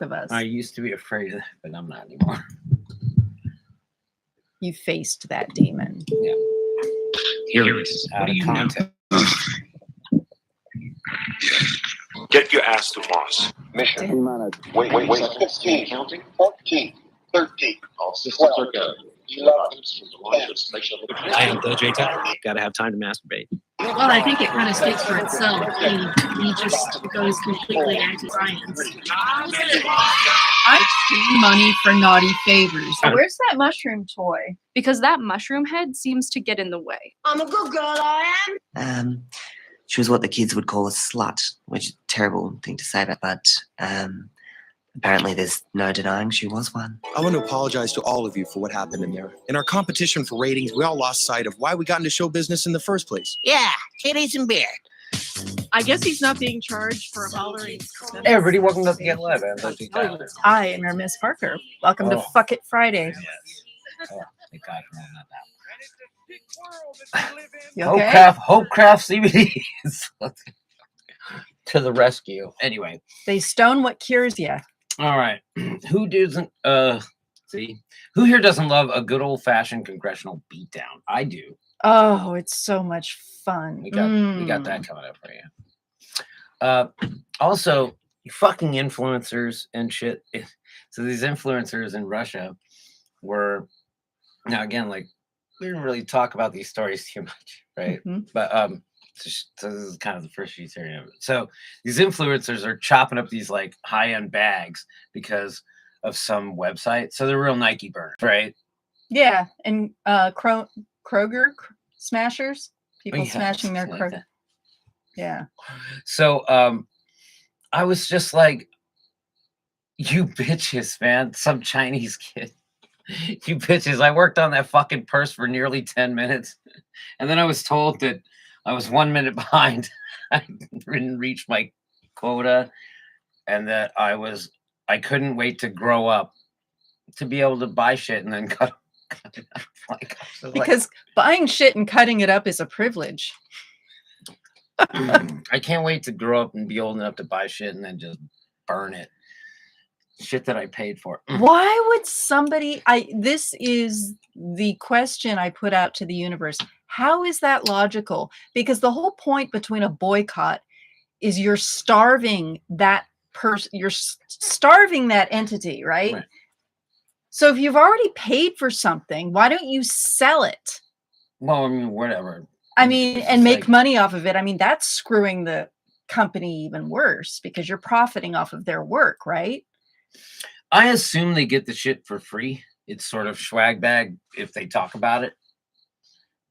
of us. I used to be afraid of that, but I'm not anymore. You faced that demon. Yeah. Here it is. Out of context. Get your ass to Mars. Mission. Wait. 15, Counting. 14, 13. All systems are go. I am the J-Tech. Gotta have time to masturbate. Well, I think it kind of speaks for itself. He just goes completely anti-science. I pay money for naughty favors. Where's that mushroom toy? Because that mushroom head seems to get in the way. I'm a good girl, I am. She was what the kids would call a slut, which is a terrible thing to say, but apparently there's no denying she was one. I want to apologize to all of you for what happened in there. In our competition for ratings, we all lost sight of why we got into show business in the first place. Yeah, titties and beer. I guess he's not being charged for hollering. Hey, everybody, welcome to the Get Live. I'm Dusty Tyler. I am your Miss Parker. Welcome to Oh. Fuck It Friday. Oh, thank God for not that. You okay? Hopecraft CBDs to the rescue. Anyway, They stone what cures you. all right. Who doesn't? Who here doesn't love a good old fashioned congressional beatdown? I do. Oh, it's so much fun. We got that coming up for you. Also, fucking influencers and shit. So these influencers in Russia were now again like we didn't really talk about these stories too much, right? Mhm. But so this is kind of the first she's hearing of it. So these influencers are chopping up these like high-end bags because of some website. So they're real Nike burners, right? Yeah, and Kroger smashers, people Yeah, smashing their something like Kroger. that. Yeah. So I was just like, you bitches, man. Some Chinese kid. You bitches. I worked on that fucking purse for nearly 10 minutes. And then I was told that I was 1 minute behind. I didn't reach my quota. And that I couldn't wait to grow up to be able to buy shit and then cut it up. Because buying shit and cutting it up is a privilege. I can't wait to grow up and be old enough to buy shit and then just burn it. Shit that I paid for. Why would somebody this is the question I put out to the universe. How is that logical? Because the whole point between a boycott is you're starving that person, you're starving that entity, right? So if you've already paid for something, why don't you sell it? Well, I mean, whatever. I mean, and make like- money off of it. I mean, that's screwing the company even worse because you're profiting off of their work, right? I assume they get the shit for free. It's sort of swag bag if they talk about it.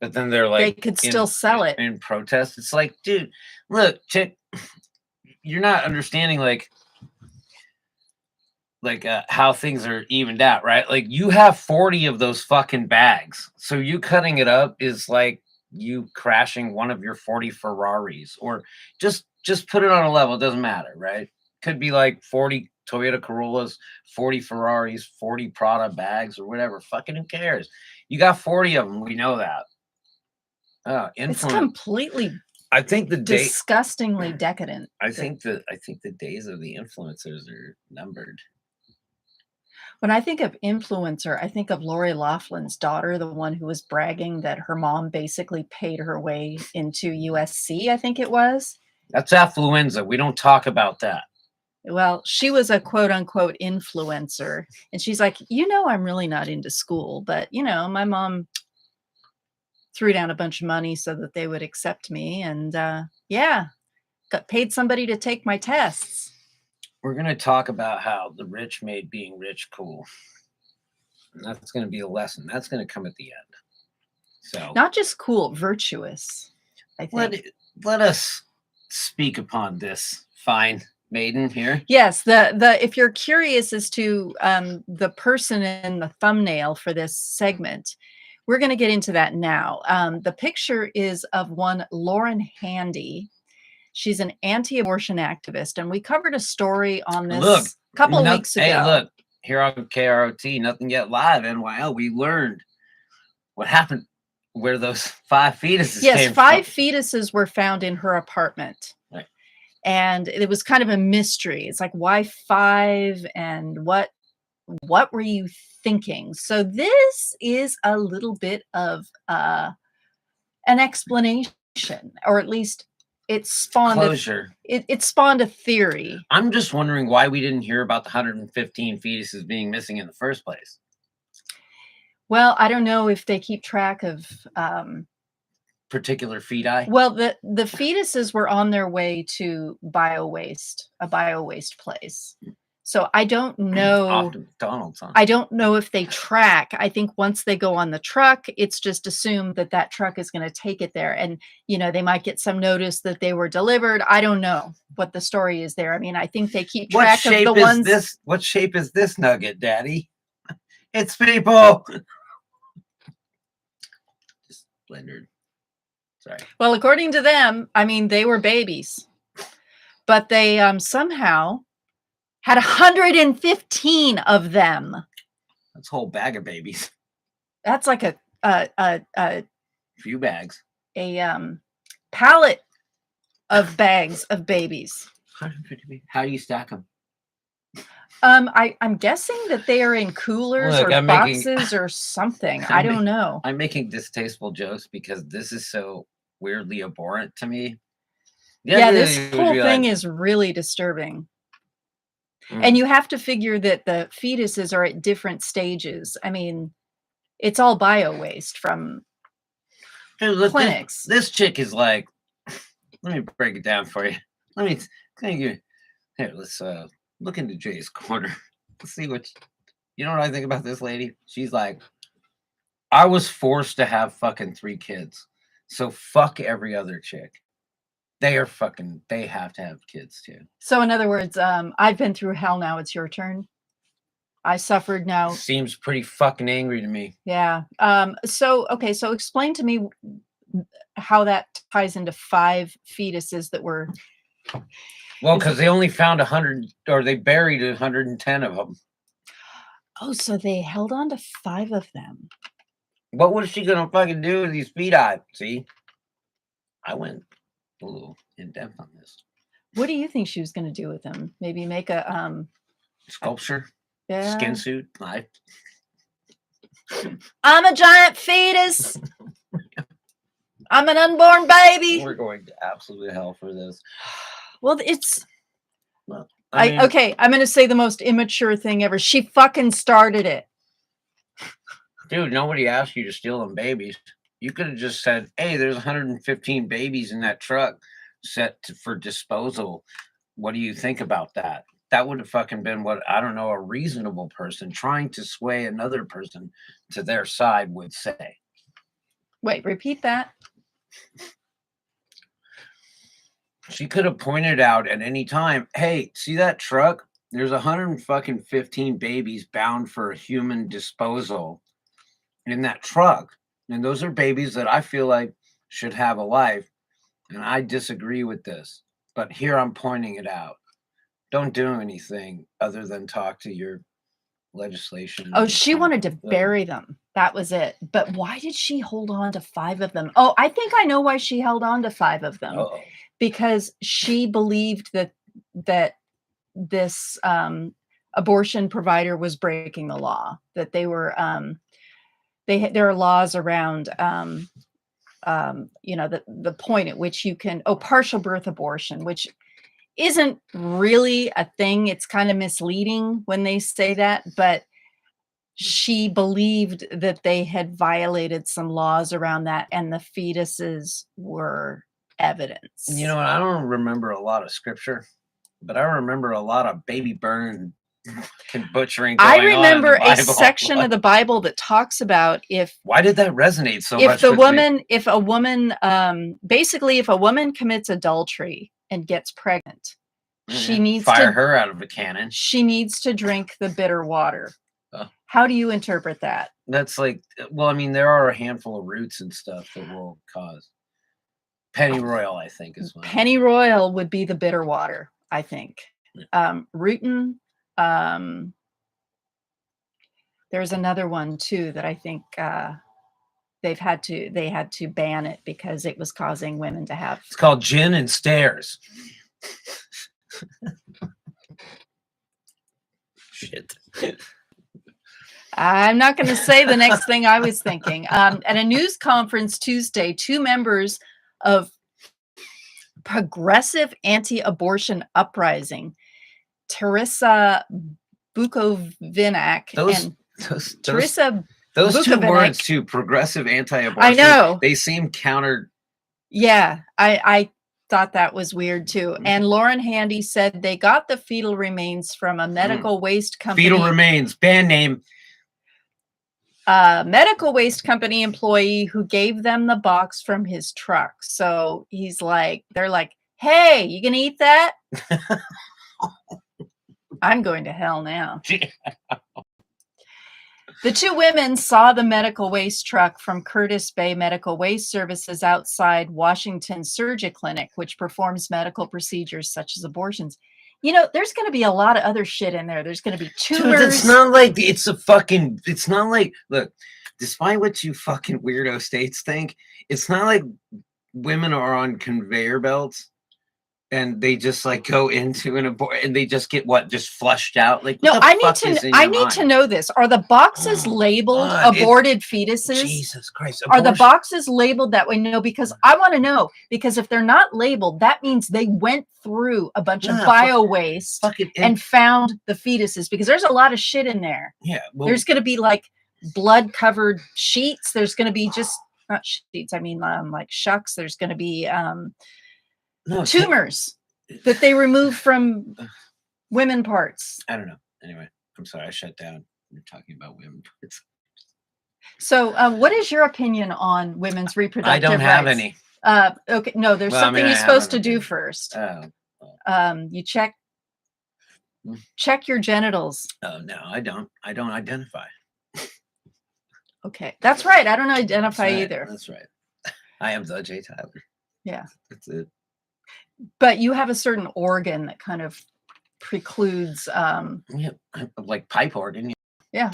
But then they're like, They could still sell it. in protest. It's like, dude, look, chick, you're not understanding like how things are evened out, right? Like you have 40 of those fucking bags. So you cutting it up is like you crashing one of your 40 Ferraris, or just put it on a level. It doesn't matter, right? Could be like 40 Toyota Corollas, 40 Ferraris, 40 Prada bags, or whatever. Fucking who cares? You got 40 of them. We know that. It's completely I think the day. disgustingly decadent. I think the days of the influencers are numbered. When I think of influencer, I think of Lori Laughlin's daughter, the one who was bragging that her mom basically paid her way into USC, I think it was. That's affluenza. We don't talk about that. Well, she was a quote unquote influencer. And she's like, I'm really not into school, but my mom threw down a bunch of money so that they would accept me. And got paid somebody to take my tests. We're going to talk about how the rich made being rich cool. And that's going to be a lesson. That's going to come at the end. So Not just cool, virtuous, I think. let us speak upon this fine maiden here. Yes, the if you're curious as to the person in the thumbnail for this segment, we're going to get into that now. The picture is of one Lauren Handy. She's an anti-abortion activist, and we covered a story on this a couple of weeks ago. Hey, look, here on KROT, Nothing Yet Live, NYL, we learned what happened where those 5 fetuses came Yes, 5 from. fetuses were found in her apartment. Right. and it was kind of a mystery. It's like, why 5, and what were you thinking? So this is a little bit of an explanation, or at least it spawned Closure. it spawned a theory. I'm just wondering why we didn't hear about the 115 fetuses being missing in the first place. Well, I don't know if they keep track of Particular feti. well, the fetuses were on their way to a bio waste place. So I don't know. Off to McDonald's, huh? I don't know if they track. I think once they go on the truck, it's just assumed that that truck is going to take it there. And, you know, they might get some notice that they were delivered. I don't know what the story is there. I mean, I think they keep What track shape of the is ones. this? What shape is this nugget, Daddy? It's people. Just Leonard. Sorry. Well, according to them, I mean, they were babies, but they somehow had 115 of them. That's a whole bag of babies. That's like a Few bags. pallet of bags of babies. 150 babies. How do you stack them? I'm guessing that they are in coolers Look, or I'm making- boxes or something. I don't know. I'm making distasteful jokes because this is so weirdly abhorrent to me. Yeah, this whole thing is really disturbing. And you have to figure that the fetuses are at different stages. I mean, it's all bio waste from Dude, look, clinics. This chick is like, let me break it down for you. Can I give here, let's look into Jay's corner. Let's see what you know what I think about this lady. She's like, I was forced to have fucking 3 kids. So fuck every other chick. They have to have kids too. So in other words, I've been through hell, now it's your turn. I suffered, now. Seems pretty fucking angry to me. Yeah. So explain to me how that ties into 5 fetuses that were. Well, because they only found 100, or they buried 110 of them. Oh, so they held on to 5 of them. What was she gonna fucking do with these feti? See, I went a little in depth on this. What do you think she was going to do with them? Maybe make a Sculpture, yeah. skin suit. I'm a giant fetus. I'm an unborn baby. We're going to absolute hell for this. Well, it's Well, okay. I'm going to say the most immature thing ever. She fucking started it. dude, nobody asked you to steal them babies. You could have just said, hey, there's 115 babies in that truck for disposal. What do you think about that? That would have fucking been what, I don't know, a reasonable person trying to sway another person to their side would say. Wait, repeat that. She could have pointed out at any time, hey, see that truck? There's 115 babies bound for human disposal in that truck. And those are babies that I feel like should have a life. And I disagree with this. But here I'm pointing it out. Don't do anything other than talk to your legislation. Oh, she wanted to bury them. That was it. But why did she hold on to 5 of them? Oh, I think I know why she held on to 5 of them. Uh-oh. Because she believed that this abortion provider was breaking the law, that they were there are laws around the point at which you can partial birth abortion, which isn't really a thing. It's kind of misleading when they say that, but she believed that they had violated some laws around that, and the fetuses were evidence. You know, I don't remember a lot of scripture, but I remember a lot of baby burn and butchering. I going on in the remember a Bible. section of the Bible that talks about Why did that resonate so if much? the with me? woman, if a woman, basically, if a woman commits adultery and gets pregnant, she needs fire to her out of a cannon. She needs to drink the bitter water. Oh. How do you interpret that? That's like, well, I mean, there are a handful of roots and stuff that will cause. Pennyroyal, I think, is one. Pennyroyal would be the bitter water, I think. Rutin. There's another one too that I think they had to ban it because it was causing women to have. It's called Gin and Stairs. Shit. I'm not going to say the next thing I was thinking. At a news conference Tuesday, 2 members of Progressive Anti-Abortion Uprising, Teresa Bukovinak Those and those Teresa those two Bukovinak. words too, progressive anti-abortion. I know. They seem counter. Yeah, I thought that was weird too. And Lauren Handy said they got the fetal remains from a medical waste company. Fetal remains, band name. A medical waste company employee who gave them the box from his truck. So he's like, they're like, hey, you gonna eat that? I'm going to hell now. The 2 women saw the medical waste truck from Curtis Bay Medical Waste Services outside Washington Surgery Clinic, which performs medical procedures such as abortions. You know, there's going to be a lot of other shit in there. There's going to be tumors. Dude, it's not like it's not like, look, despite what you fucking weirdo states think, it's not like women are on conveyor belts and they just like go into an abort and they just get just flushed out. Like, No, what the I need fuck to. is in I your need to mind? know this. Are the boxes Oh, labeled God, aborted fetuses? Jesus Christ! Are the abortion- boxes labeled that way? No, because I want to know. Because if they're not labeled, that means they went through a bunch of Yeah, bio waste fucking and found the fetuses. Because there's a lot of shit in there. yeah, well, There's going to be like blood covered sheets. There's going to be just not sheets. I mean, like shucks. There's going to be no, tumors that they remove from women parts. I don't know. Anyway, I'm sorry, I shut down. We're talking about women. So, what is your opinion on women's reproductive I don't have rights? any. Okay, no, there's Well, I something mean, I you're have supposed to an do opinion. first. Oh, You check your genitals. oh no, I don't. I don't identify. Okay, that's right. I don't That's identify right, either. That's right. I am the Jay Tyler. Yeah. That's it. But you have a certain organ that kind of precludes. Yeah, like pipe organ. Yeah.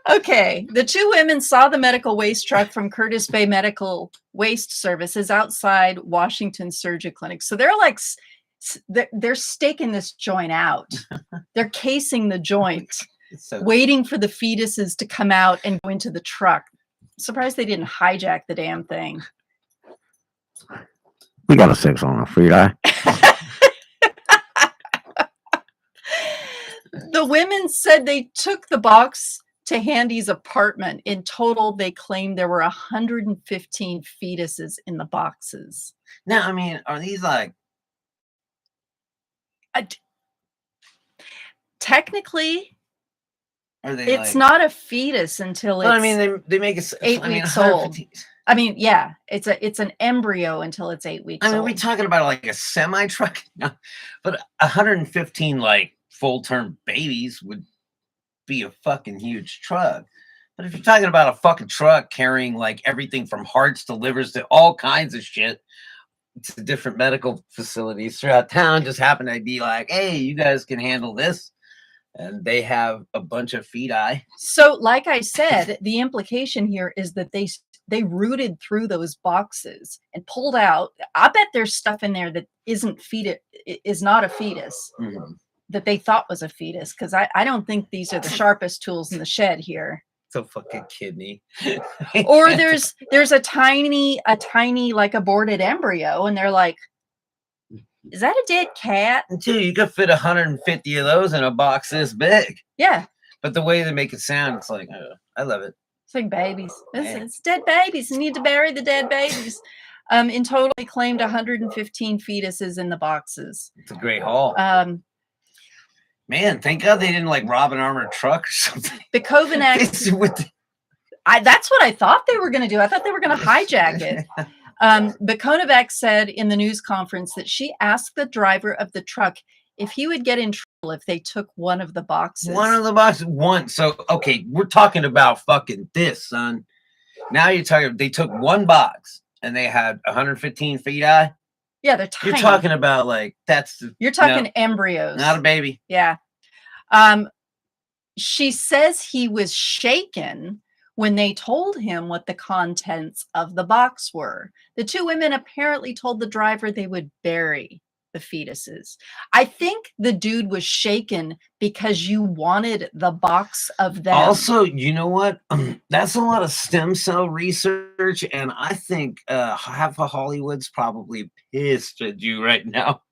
Okay, the 2 women saw the medical waste truck from Curtis Bay Medical Waste Services outside Washington Surgery Clinic. So they're like, they're staking this joint out. They're casing the joint, So waiting for the fetuses to come out and go into the truck. Surprised they didn't hijack the damn thing. we got a 6 on a free eye. The women said they took the box to Handy's apartment. In total, they claimed there were 115 fetuses in the boxes. Now, I mean, are these like? Technically, Are they? it's like, not a fetus until it's. Well, I mean, they make it 8 weeks old. I mean, yeah, it's an embryo until it's 8 weeks I mean, old. we talking about like a semi truck, but 115 like full term babies would be a fucking huge truck. But if you're talking about a fucking truck carrying like everything from hearts to livers to all kinds of shit to different medical facilities throughout town, just happen to be like, hey, you guys can handle this, and they have a bunch of feti. So, like I said, the implication here is that they rooted through those boxes and pulled out. I bet there's stuff in there that is not a fetus, that they thought was a fetus, because I don't think these are the sharpest tools in the shed here. It's a fucking kidney. Or there's a tiny like aborted embryo, and they're like, is that a dead cat? Dude, you could fit 150 of those in a box this big. Yeah, But the way they make it sound, it's like, I love it. it's like babies. Man. It's dead babies. You need to bury the dead babies. In total, they claimed 115 fetuses in the boxes. It's a great haul. The Man, thank God they didn't like rob an armored truck or something. Kovanak, that's what I thought they were going to do. I thought they were going to hijack it. Kovanak said in the news conference that she asked the driver of the truck if he would get in trouble if they took one of the boxes. One of the boxes, one. So, okay, we're talking about fucking this, son. Now you're talking, they took one box and they had 115 feti. Yeah, they're tiny. You're talking about like, You're talking embryos. Not a baby. Yeah. She says he was shaken when they told him what the contents of the box were. The two women apparently told the driver they would bury the fetuses. I think the dude was shaken because you wanted the box of them. Also, you know what? That's a lot of stem cell research, and I think half of Hollywood's probably pissed at you right now.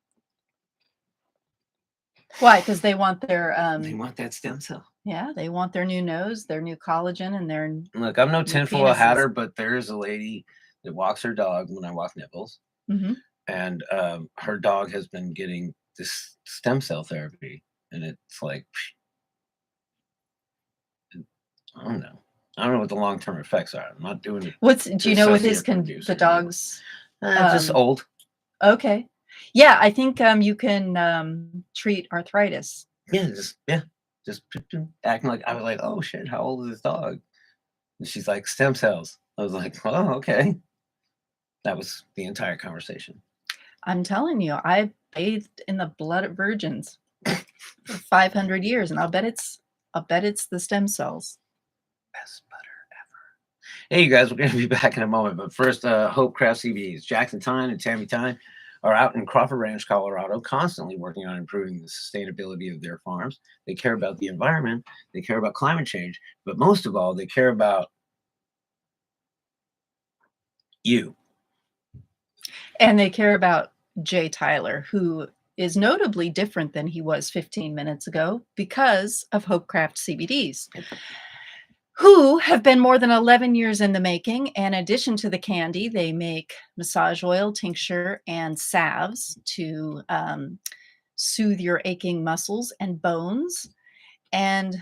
Why? Because they want their They want that stem cell. yeah, they want their new nose, their new collagen, and their Look, I'm no New tinfoil penises. hatter, but there's a lady that walks her dog when I walk Nipples, Mhm. and her dog has been getting this stem cell therapy, and it's like, I don't know. I don't know what the long term effects are. I'm not doing it. What's do you know what his associate the producer. dog's Just um, old. okay. Yeah, I think you can treat arthritis. Yeah, just acting like I was like, oh shit, how old is this dog? And she's like, stem cells. I was like, oh, okay. That was the entire conversation. I'm telling you, I bathed in the blood of virgins for 500 years, and I'll bet it's the stem cells. Best butter ever. Hey, you guys, we're going to be back in a moment. But first, Hope Craft CBDs. Jackson Tyne and Tammy Tyne are out in Crawford Ranch, Colorado, constantly working on improving the sustainability of their farms. They care about the environment. They care about climate change. But most of all, they care about you. And they care about Jay Tyler, who is notably different than he was 15 minutes ago because of Hopecraft CBDs, who have been more than 11 years in the making. In addition to the candy, they make massage oil, tincture, and salves to soothe your aching muscles and bones. And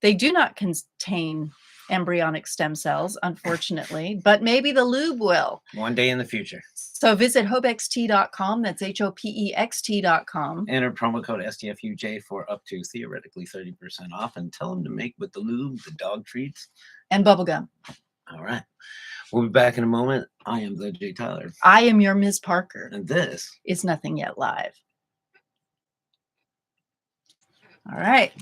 they do not contain embryonic stem cells, unfortunately, but maybe the lube will. One day in the future. So visit hopext.com. That's HOPEXT.com. Enter promo code STFUJ for up to theoretically 30% off, and tell them to make with the lube, the dog treats, And bubblegum. All right. We'll be back in a moment. I am the Jay Tyler. I am your Ms. Parker. And this Is Nothing Yet Live. All right.